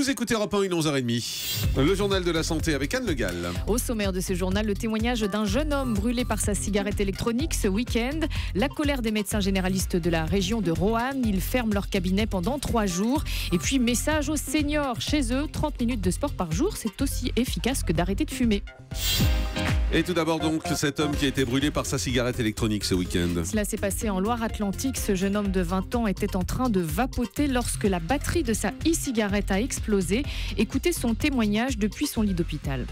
Vous écoutez Europe 1, 11h30. Le journal de la santé avec Anne Le Gall. Au sommaire de ce journal, le témoignage d'un jeune homme brûlé par sa cigarette électronique ce week-end. La colère des médecins généralistes de la région de Roanne. Ils ferment leur cabinet pendant 3 jours. Et puis, message aux seniors. Chez eux, 30 minutes de sport par jour, c'est aussi efficace que d'arrêter de fumer. Et tout d'abord donc, cet homme qui a été brûlé par sa cigarette électronique ce week-end. Cela s'est passé en Loire-Atlantique. Ce jeune homme de 20 ans était en train de vapoter lorsque la batterie de sa e-cigarette a explosé. Écoutez son témoignage depuis son lit d'hôpital.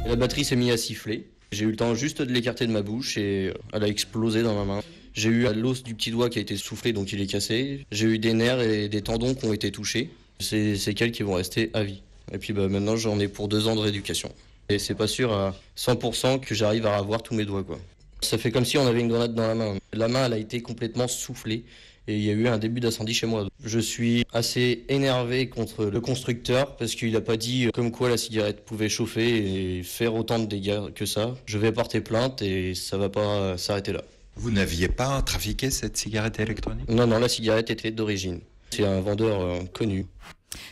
La batterie s'est mise à siffler. J'ai eu le temps juste de l'écarter de ma bouche et elle a explosé dans ma main. J'ai eu l'os du petit doigt qui a été soufflé, donc il est cassé. J'ai eu des nerfs et des tendons qui ont été touchés. C'est des séquelles qui vont rester à vie. Et puis maintenant j'en ai pour 2 ans de rééducation. Et c'est pas sûr à 100% que j'arrive à avoir tous mes doigts, quoi. Ça fait comme si on avait une grenade dans la main. La main, elle a été complètement soufflée et il y a eu un début d'incendie chez moi. Je suis assez énervé contre le constructeur parce qu'il n'a pas dit comme quoi la cigarette pouvait chauffer et faire autant de dégâts que ça. Je vais porter plainte et ça va pas s'arrêter là. Vous n'aviez pas trafiqué cette cigarette électronique ? Non, la cigarette était d'origine. C'est un vendeur connu.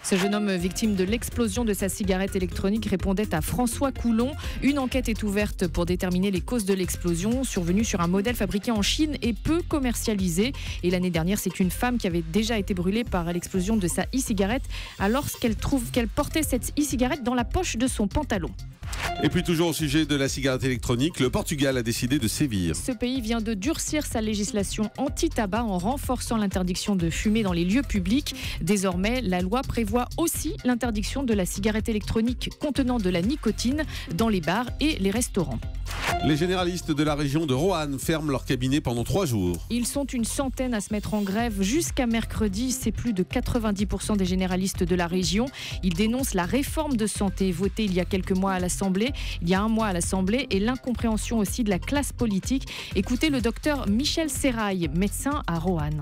Ce jeune homme victime de l'explosion de sa cigarette électronique répondait à François Coulon. Une enquête est ouverte pour déterminer les causes de l'explosion, survenue sur un modèle fabriqué en Chine et peu commercialisé. Et l'année dernière, c'est une femme qui avait déjà été brûlée par l'explosion de sa e-cigarette alors qu'elle trouve qu'elle portait cette e-cigarette dans la poche de son pantalon. Et puis toujours au sujet de la cigarette électronique, le Portugal a décidé de sévir. Ce pays vient de durcir sa législation anti-tabac en renforçant l'interdiction de fumer dans les lieux publics. Désormais, la loi prévoit aussi l'interdiction de la cigarette électronique contenant de la nicotine dans les bars et les restaurants. Les généralistes de la région de Roanne ferment leur cabinet pendant 3 jours. Ils sont une centaine à se mettre en grève jusqu'à mercredi. C'est plus de 90% des généralistes de la région. Ils dénoncent la réforme de santé votée il y a quelques mois à l'Assemblée, il y a 1 mois à l'Assemblée, et l'incompréhension aussi de la classe politique. Écoutez le docteur Michel Serrail, médecin à Roanne.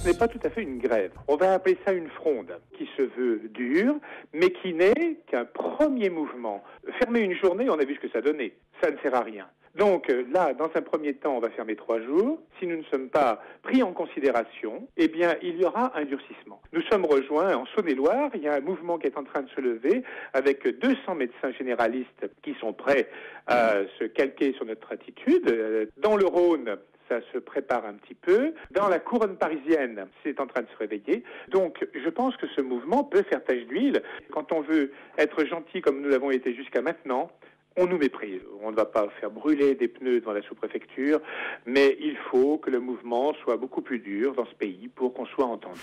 Ce n'est pas tout à fait une grève. On va appeler ça une fronde qui se veut dure, mais qui n'est qu'un premier mouvement. Fermer une journée, on a vu ce que ça donnait. Ça ne sert à rien. Donc là, dans un premier temps, on va fermer 3 jours. Si nous ne sommes pas pris en considération, eh bien, il y aura un durcissement. Nous sommes rejoints en Saône-et-Loire. Il y a un mouvement qui est en train de se lever avec 200 médecins généralistes qui sont prêts à se calquer sur notre attitude. Dans le Rhône, ça se prépare un petit peu. Dans la couronne parisienne, c'est en train de se réveiller. Donc, je pense que ce mouvement peut faire tache d'huile. Quand on veut être gentil comme nous l'avons été jusqu'à maintenant, on nous méprise. On ne va pas faire brûler des pneus devant la sous-préfecture, mais il faut que le mouvement soit beaucoup plus dur dans ce pays pour qu'on soit entendu.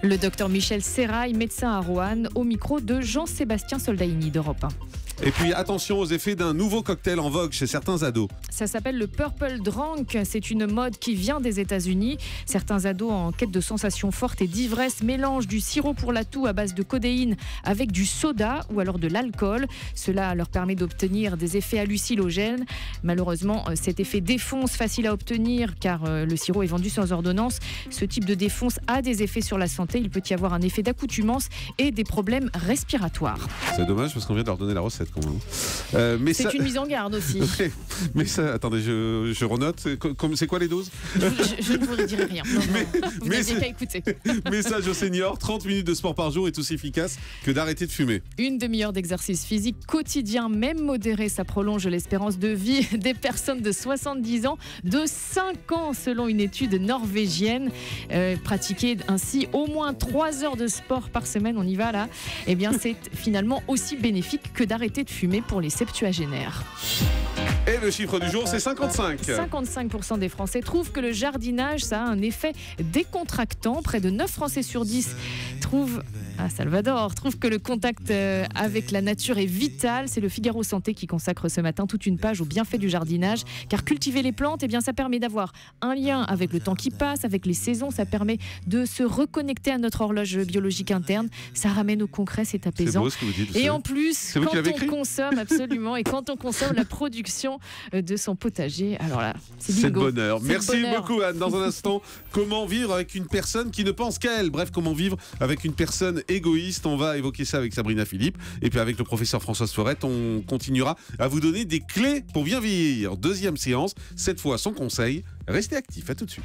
Le docteur Michel Serrail, médecin à Roanne, au micro de Jean-Sébastien Soldaini d'Europe 1. Et puis attention aux effets d'un nouveau cocktail en vogue chez certains ados. Ça s'appelle le Purple Drunk. C'est une mode qui vient des États-Unis. Certains ados en quête de sensations fortes et d'ivresse mélangent du sirop pour la toux à base de codéine avec du soda ou alors de l'alcool. Cela leur permet d'obtenir des effets hallucinogènes. Malheureusement, cet effet défonce, facile à obtenir car le sirop est vendu sans ordonnance. Ce type de défonce a des effets sur la santé. Il peut y avoir un effet d'accoutumance et des problèmes respiratoires. C'est dommage parce qu'on vient de leur donner la recette quand même. Mais c'est une mise en garde aussi. Mais ça, attendez, je renote. C'est quoi les doses ? Je ne vous dirai rien. Vous n'aviez qu'à écouter. Message aux seniors, 30 minutes de sport par jour est aussi efficace que d'arrêter de fumer. Une demi-heure d'exercice physique quotidien, même modéré, ça prolonge l'espérance de vie des personnes de 70 ans de 5 ans selon une étude norvégienne. Pratiquer ainsi au moins 3 heures de sport par semaine, on y va là, eh bien c'est finalement aussi bénéfique que d'arrêter de fumer pour les septuagénaires. Et le chiffre du jour, c'est 55. 55% des Français trouvent que le jardinage, ça a un effet décontractant. Près de 9 Français sur 10 trouvent que le contact avec la nature est vital. C'est le Figaro Santé qui consacre ce matin toute une page aux bienfaits du jardinage. Car cultiver les plantes, eh bien, ça permet d'avoir un lien avec le temps qui passe, avec les saisons. Ça permet de se reconnecter à notre horloge biologique interne. Ça ramène au concret, c'est apaisant. C'est beau ce que vous dites. Et en plus, quand on consomme, absolument, et quand on consomme la production de son potager, alors là, c'est bingo. C'est le bonheur. Merci bonheur. beaucoup Anne. Dans un instant, comment vivre avec une personne qui ne pense qu'à elle. Bref, comment vivre avec une personne égoïste. On va évoquer ça avec Sabrina Philippe. Et puis avec le professeur Françoise Forette, on continuera à vous donner des clés pour bien vieillir. Deuxième séance, cette fois sans conseil. Restez actifs, à tout de suite.